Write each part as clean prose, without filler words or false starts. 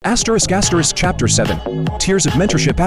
Chapter 7. Tears of Mentorship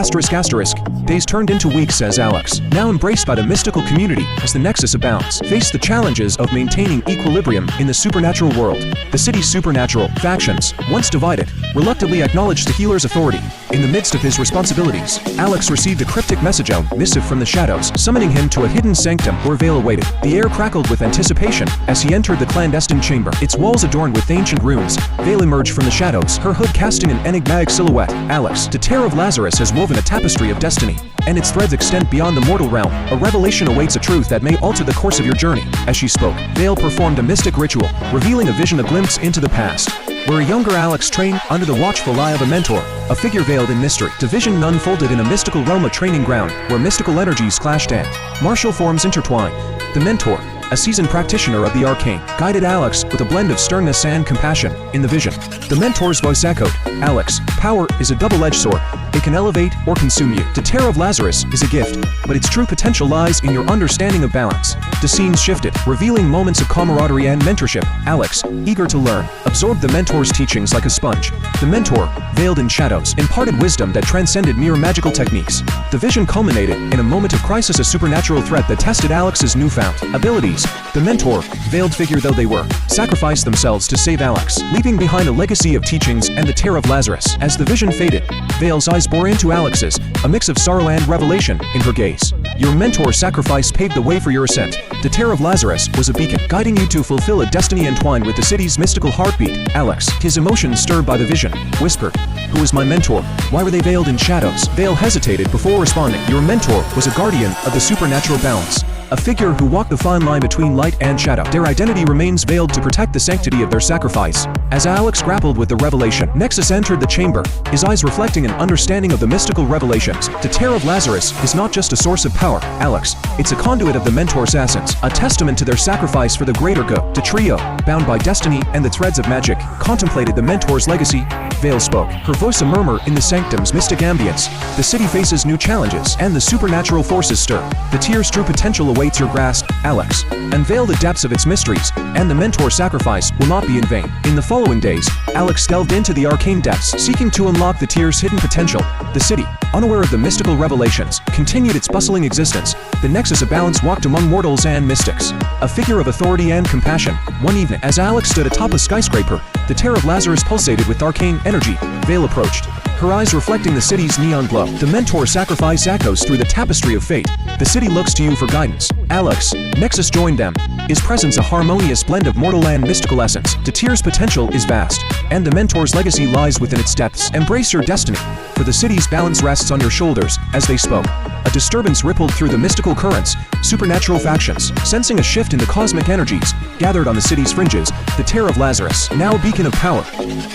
***. Days turned into weeks as Alex, now embraced by the mystical community as the nexus abounds, faced the challenges of maintaining equilibrium in the supernatural world. The city's supernatural factions, once divided, reluctantly acknowledged the healer's authority. In the midst of his responsibilities, Alex received a cryptic missive from the shadows, summoning him to a hidden sanctum where Veil awaited. The air crackled with anticipation as he entered the clandestine chamber, its walls adorned with ancient runes. Veil emerged from the shadows, her hood casting an enigmatic silhouette. Alex, the Tear of Lazarus has woven a tapestry of destiny, and its threads extend beyond the mortal realm. A revelation awaits, a truth that may alter the course of your journey. As she spoke, Veil performed a mystic ritual, revealing a glimpse into the past, where a younger Alex trained under the watchful eye of a mentor, a figure veiled in mystery. The vision unfolded in a mystical realm, a training ground, where mystical energies clashed and martial forms intertwined. The mentor, a seasoned practitioner of the arcane, guided Alex with a blend of sternness and compassion. In the vision, the mentor's voice echoed, "Alex, power is a double-edged sword. It can elevate or consume you. The Tear of Lazarus is a gift, but its true potential lies in your understanding of balance." The scenes shifted, revealing moments of camaraderie and mentorship. Alex, eager to learn, absorbed the mentor's teachings like a sponge. The mentor, veiled in shadows, imparted wisdom that transcended mere magical techniques. The vision culminated in a moment of crisis, a supernatural threat that tested Alex's newfound abilities. The mentor, veiled figure though they were, sacrificed themselves to save Alex, leaving behind a legacy of teachings and the Tear of Lazarus. As the vision faded, Veil's eyes bore into Alex's, a mix of sorrow and revelation in her gaze. Your mentor's sacrifice paved the way for your ascent. The Tear of Lazarus was a beacon, guiding you to fulfill a destiny entwined with the city's mystical heartbeat. Alex, his emotions stirred by the vision, whispered, "Who is my mentor? Why were they veiled in shadows?" Veil hesitated before responding. Your mentor was a guardian of the supernatural balance, a figure who walked the fine line between light and shadow. Their identity remains veiled to protect the sanctity of their sacrifice. As Alex grappled with the revelation, Nexus entered the chamber, his eyes reflecting an understanding of the mystical revelations. The Tear of Lazarus is not just a source of power, Alex. It's a conduit of the mentor's essence, a testament to their sacrifice for the greater good. The trio, bound by destiny and the threads of magic, contemplated the mentor's legacy. Veil spoke, her voice a murmur in the sanctum's mystic ambience. The city faces new challenges, and the supernatural forces stir. The Tear's true potential awaits your grasp, Alex. Unveil the depths of its mysteries, and the mentor's sacrifice will not be in vain. In the following days, Alex delved into the arcane depths, seeking to unlock the Tear's hidden potential. The city, unaware of the mystical revelations, continued its bustling existence. The nexus of balance walked among mortals and mystics, a figure of authority and compassion. One evening, as Alex stood atop a skyscraper, the Tear of Lazarus pulsated with arcane energy. Veil approached, her eyes reflecting the city's neon glow. The mentor's sacrifice echoes through the tapestry of fate. The city looks to you for guidance. Alex, Nexus joined them, his presence a harmonious blend of mortal and mystical essence. The Tear's potential is vast, and the mentor's legacy lies within its depths. Embrace your destiny, for the city's balance rests on your shoulders. As they spoke, a disturbance rippled through the mystical currents. Supernatural factions, sensing a shift in the cosmic energies, gathered on the city's fringes. The Tear of Lazarus, now a beacon of power,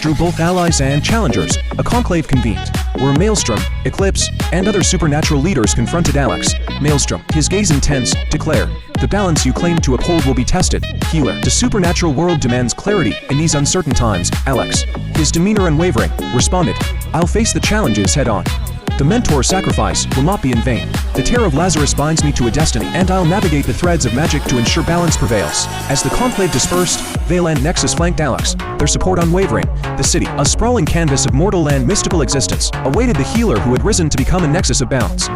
drew both allies and challengers. A conclave convened, where Maelstrom, Eclipse, and other supernatural leaders confronted Alex. Maelstrom, his gaze intense, declared, "The balance you claim to uphold will be tested." Healer, the supernatural world demands clarity in these uncertain times. Alex, his demeanor unwavering, responded, "I'll face the challenges head-on. The mentor's sacrifice will not be in vain. The Tear of Lazarus binds me to a destiny, and I'll navigate the threads of magic to ensure balance prevails." As the conclave dispersed, Veil and Nexus flanked Alex, their support unwavering. The city, a sprawling canvas of mortal and mystical existence, awaited the healer who had risen to become a nexus of balance.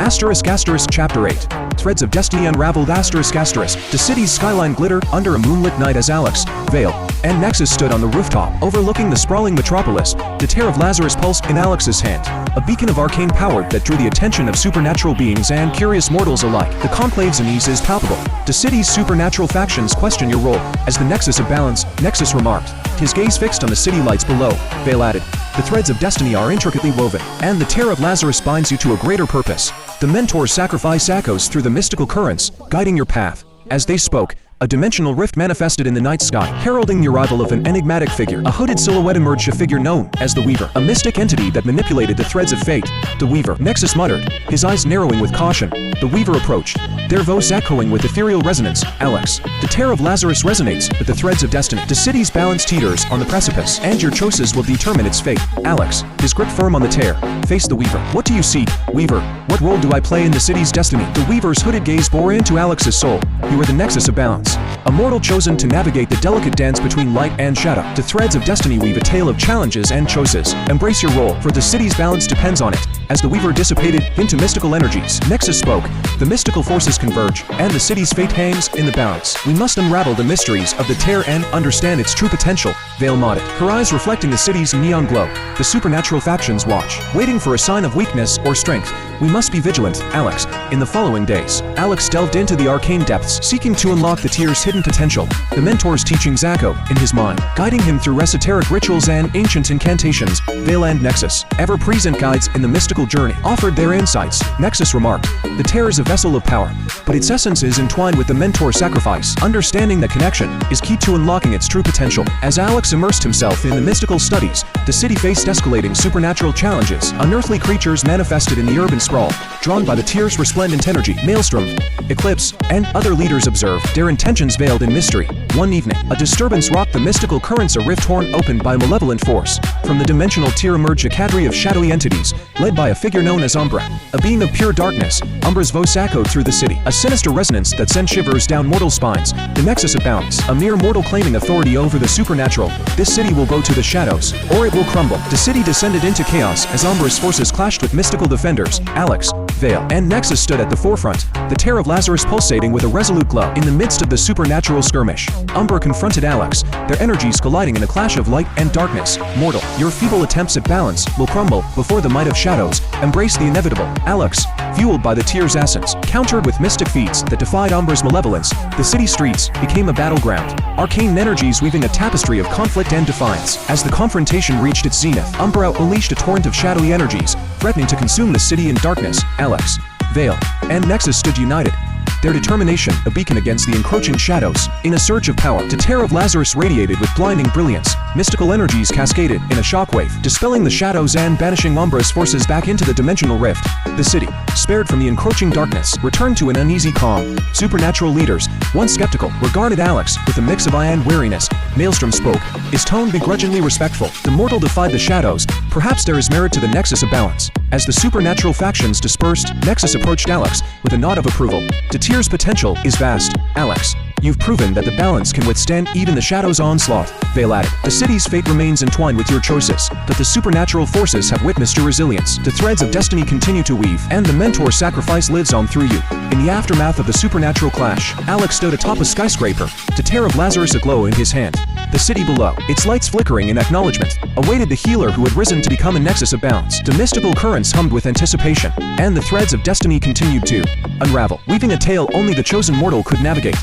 Chapter 8. Threads of destiny unraveled. The city's skyline glittered under a moonlit night as Alex, Veil, and Nexus stood on the rooftop, overlooking the sprawling metropolis. The Tear of Lazarus pulsed in Alex's hand, a beacon of arcane power that drew the attention of supernatural beings and curious mortals alike. The conclave's unease is palpable. The city's supernatural factions question your role as the nexus of balance, Nexus remarked, his gaze fixed on the city lights below. Veil added, "The threads of destiny are intricately woven, and the Tear of Lazarus binds you to a greater purpose." The mentor's sacrifice echoes through the mystical currents, guiding your path. As they spoke, a dimensional rift manifested in the night sky, heralding the arrival of an enigmatic figure. A hooded silhouette emerged, a figure known as the Weaver, a mystic entity that manipulated the threads of fate. The Weaver, Nexus muttered, his eyes narrowing with caution. The Weaver approached, their voice echoing with ethereal resonance. Alex, the Tear of Lazarus resonates with the threads of destiny. The city's balance teeters on the precipice, and your choices will determine its fate. Alex, his grip firm on the Tear, faced the Weaver. "What do you seek, Weaver? What role do I play in the city's destiny?" The Weaver's hooded gaze bore into Alex's soul. "You are the Nexus of balance. Alex, a mortal chosen to navigate the delicate dance between light and shadow. The threads of destiny weave a tale of challenges and choices. Embrace your role, for the city's balance depends on it. As the weaver dissipated into mystical energies, Nexus spoke. The mystical forces converge, and the city's fate hangs in the balance. We must unravel the mysteries of the Tear and understand its true potential. Veil nodded, her eyes reflecting the city's neon glow. The supernatural factions watch, waiting for a sign of weakness or strength. We must be vigilant, Alex. In the following days, Alex delved into the arcane depths, seeking to unlock the Tear's hidden potential. The mentor's teachings echo in his mind, guiding him through esoteric rituals and ancient incantations. Veil and Nexus, ever-present guides in the mystical journey, offered their insights. Nexus remarked, the Tear is a vessel of power, but its essence is entwined with the mentor's sacrifice. Understanding that connection is key to unlocking its true potential. As Alex immersed himself in the mystical studies, the city faced escalating supernatural challenges. Unearthly creatures manifested in the urban sprawl, drawn by the Tear's resplendent energy. Maelstrom, Eclipse, and other leaders observed, their intentions veiled in mystery. One evening, a disturbance rocked the mystical currents, a rift torn open by a malevolent force. From the dimensional Tear emerged a cadre of shadowy entities, led by a figure known as Umbra. A being of pure darkness, Umbra's voice echoed through the city, a sinister resonance that sent shivers down mortal spines. The Nexus abounds, a mere mortal claiming authority over the supernatural. This city will go to the shadows, or it will crumble. The city descended into chaos as Umbra's forces clashed with mystical defenders. Alex, Veil, and Nexus stood at the forefront, the Tear of Lazarus pulsating with a resolute glow. In the midst of the supernatural skirmish, Umbra confronted Alex, their energies colliding in a clash of light and darkness. Mortal, your feeble attempts at balance will crumble before the might of shadows. Embrace the inevitable. Alex, fueled by the Tear's essence, countered with mystic feats that defied Umbra's malevolence. The city streets became a battleground, arcane energies weaving a tapestry of conflict and defiance. As the confrontation reached its zenith, Umbra unleashed a torrent of shadowy energies, threatening to consume the city in darkness. Alex, Veil, and Nexus stood united, their determination a beacon against the encroaching shadows. In a surge of power, the Tear of Lazarus radiated with blinding brilliance. Mystical energies cascaded in a shockwave, dispelling the shadows and banishing Umbra's forces back into the dimensional rift. The city, spared from the encroaching darkness, returned to an uneasy calm. Supernatural leaders, once skeptical, regarded Alex with a mix of eye and wariness. Maelstrom spoke, his tone begrudgingly respectful. The mortal defied the shadows. Perhaps there is merit to the Nexus of balance. As the supernatural factions dispersed, Nexus approached Alex with a nod of approval. The Tear's potential is vast, Alex. You've proven that the balance can withstand even the shadow's onslaught. Veil added, the city's fate remains entwined with your choices, but the supernatural forces have witnessed your resilience. The threads of destiny continue to weave, and the mentor's sacrifice lives on through you. In the aftermath of the supernatural clash, Alex stood atop a skyscraper, the Tear of Lazarus aglow in his hand. The city below, its lights flickering in acknowledgement, awaited the healer who had risen to become a Nexus of balance. The mystical currents hummed with anticipation, and the threads of destiny continued to unravel, weaving a tale only the chosen mortal could navigate.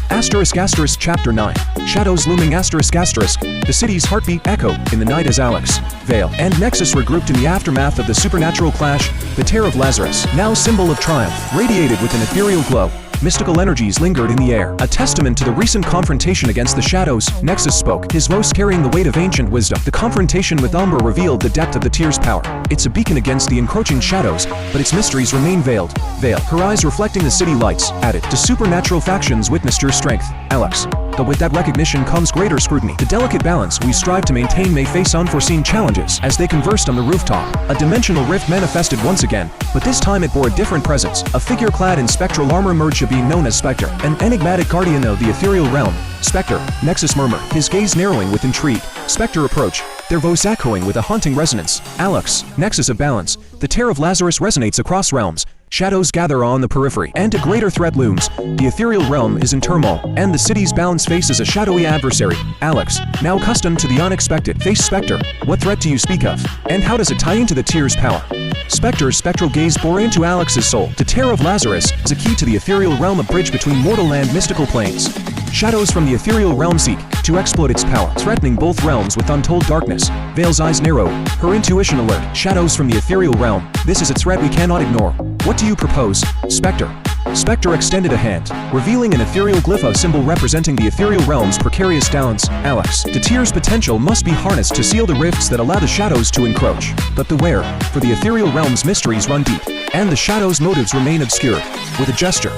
Chapter 9. Shadows looming. The city's heartbeat echoed in the night as Alex, Veil, and Nexus regrouped in the aftermath of the supernatural clash. The Tear of Lazarus, now symbol of triumph, radiated with an ethereal glow. Mystical energies lingered in the air, a testament to the recent confrontation against the shadows. Nexus spoke, his voice carrying the weight of ancient wisdom. The confrontation with Umbra revealed the depth of the Tear's power. It's a beacon against the encroaching shadows, but its mysteries remain veiled. Veil, her eyes reflecting the city lights, added, the supernatural factions witnessed your strength, Alex. But with that recognition comes greater scrutiny. The delicate balance we strive to maintain may face unforeseen challenges. As they conversed on the rooftop, a dimensional rift manifested once again, but this time it bore a different presence. A figure clad in spectral armor emerged, being known as Spectre, an enigmatic guardian of the ethereal realm. Spectre, Nexus murmured, his gaze narrowing with intrigue. Spectre approached, their voice echoing with a haunting resonance. Alex, Nexus of balance. The Tear of Lazarus resonates across realms. Shadows gather on the periphery, and a greater threat looms. The ethereal realm is in turmoil, and the city's balance faces a shadowy adversary. Alex, now accustomed to the unexpected, face Spectre. What threat do you speak of? And how does it tie into the Tear's power? Spectre's spectral gaze bore into Alex's soul. The Tear of Lazarus is a key to the ethereal realm, a bridge between mortal and mystical planes. Shadows from the ethereal realm seek to exploit its power, threatening both realms with untold darkness. Veil's eyes narrowed, her intuition alert. Shadows from the ethereal realm. This is a threat we cannot ignore. What do you propose, Spectre? Spectre extended a hand, revealing an ethereal glyph, a symbol representing the ethereal realm's precarious balance. Alex, the Tear's potential must be harnessed to seal the rifts that allow the shadows to encroach. But beware, for the ethereal realm's mysteries run deep, and the shadows' motives remain obscure. With a gesture,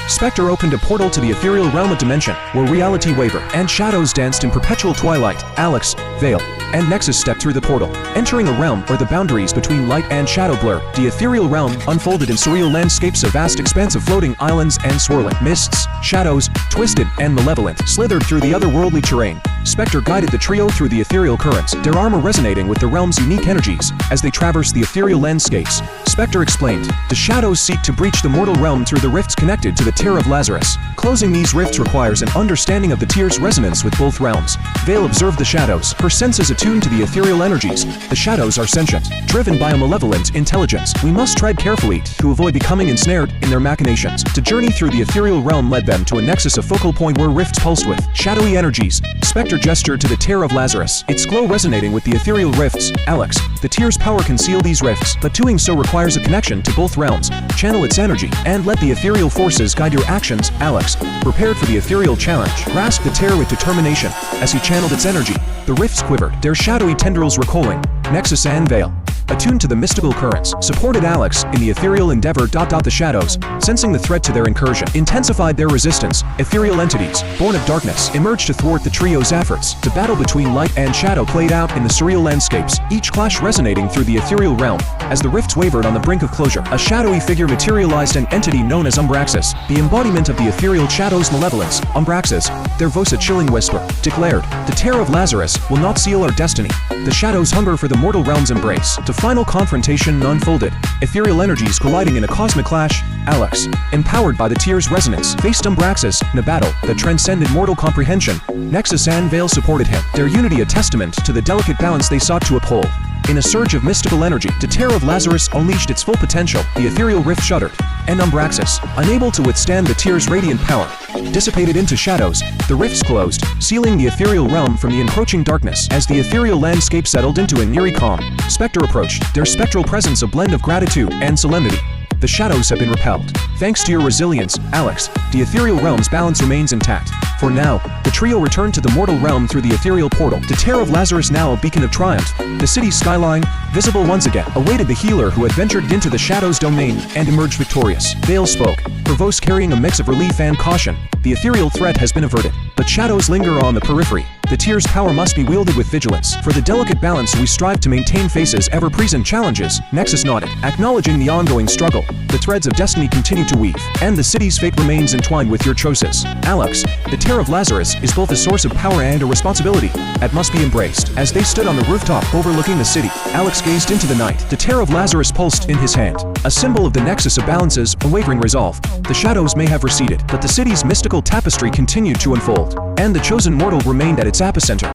Spectre opened a portal to the ethereal realm of dimension, where reality wavered, and shadows danced in perpetual twilight. Alex, Vial, and Nexus stepped through the portal, entering a realm where the boundaries between light and shadow blur. The ethereal realm unfolded in surreal landscapes, a vast expanse of floating islands and swirling mists. Shadows, twisted and malevolent, slithered through the otherworldly terrain. Spectre guided the trio through the ethereal currents, their armor resonating with the realm's unique energies. As they traversed the ethereal landscapes, Spectre explained, "The shadows seek to breach the mortal realm through the rifts connected to the Tear of Lazarus. Closing these rifts requires an understanding of the Tear's resonance with both realms." Vial observed the shadows, her senses attuned to the ethereal energies. The shadows are sentient, driven by a malevolent intelligence. We must tread carefully to avoid becoming ensnared in their machinations. To journey through the ethereal realm led them to a nexus, a focal point where rifts pulsed with shadowy energies. Spectre gestured to the Tear of Lazarus, its glow resonating with the ethereal rifts. "Alex, the Tear's power can seal these rifts, but doing so requires a connection to both realms. Channel its energy, and let the ethereal forces guide your actions." Alex, prepared for the ethereal challenge, grasped the Tear with determination. As he channeled its energy, the rifts quivered, their shadowy tendrils recoiling. Nexus and Vial, attuned to the mystical currents, supported Alex in the ethereal endeavor. The shadows, sensing the threat to their incursion, intensified their resistance. Ethereal entities, born of darkness, emerged to thwart the trio's efforts. The battle between light and shadow played out in the surreal landscapes, each clash resonating through the ethereal realm. As the rifts wavered on the brink of closure, a shadowy figure materialized, an entity known as Umbraxis, the embodiment of the ethereal shadow's malevolence. Umbraxis, their voice a chilling whisper, declared, "The Tear of Lazarus will not seal our destiny." The shadows hunger for the mortal realm's embrace. The final confrontation unfolded, ethereal energies colliding in a cosmic clash. Alex, empowered by the Tear's resonance, faced Umbraxis in a battle that transcended mortal comprehension. Nexus and Vial supported him, their unity a testament to the delicate balance they sought to uphold. In a surge of mystical energy, the Tear of Lazarus unleashed its full potential. The ethereal rift shuddered, and Umbraxis, unable to withstand the Tear's radiant power, dissipated into shadows. The rifts closed, sealing the ethereal realm from the encroaching darkness. As the ethereal landscape settled into an eerie calm, Spectre approached, their spectral presence a blend of gratitude and solemnity. "The shadows have been repelled. Thanks to your resilience, Alex, the ethereal realm's balance remains intact." For now, the trio returned to the mortal realm through the ethereal portal. The Tear of Lazarus, now a beacon of triumph, the city's skyline, visible once again, awaited the healer who had ventured into the shadow's domain and emerged victorious. Vial spoke, her voice carrying a mix of relief and caution. "The ethereal threat has been averted, but shadows linger on the periphery. The Tear's power must be wielded with vigilance. For the delicate balance we strive to maintain faces ever-present challenges." Nexus nodded, acknowledging the ongoing struggle. "The threads of destiny continue to weave, and the city's fate remains entwined with your choices. Alex, the Tear of Lazarus is both a source of power and a responsibility that must be embraced." As they stood on the rooftop overlooking the city, Alex gazed into the night. The Tear of Lazarus pulsed in his hand, a symbol of the nexus of balance's unwavering resolve. The shadows may have receded, but the city's mystical tapestry continued to unfold, and the chosen mortal remained at its epicenter.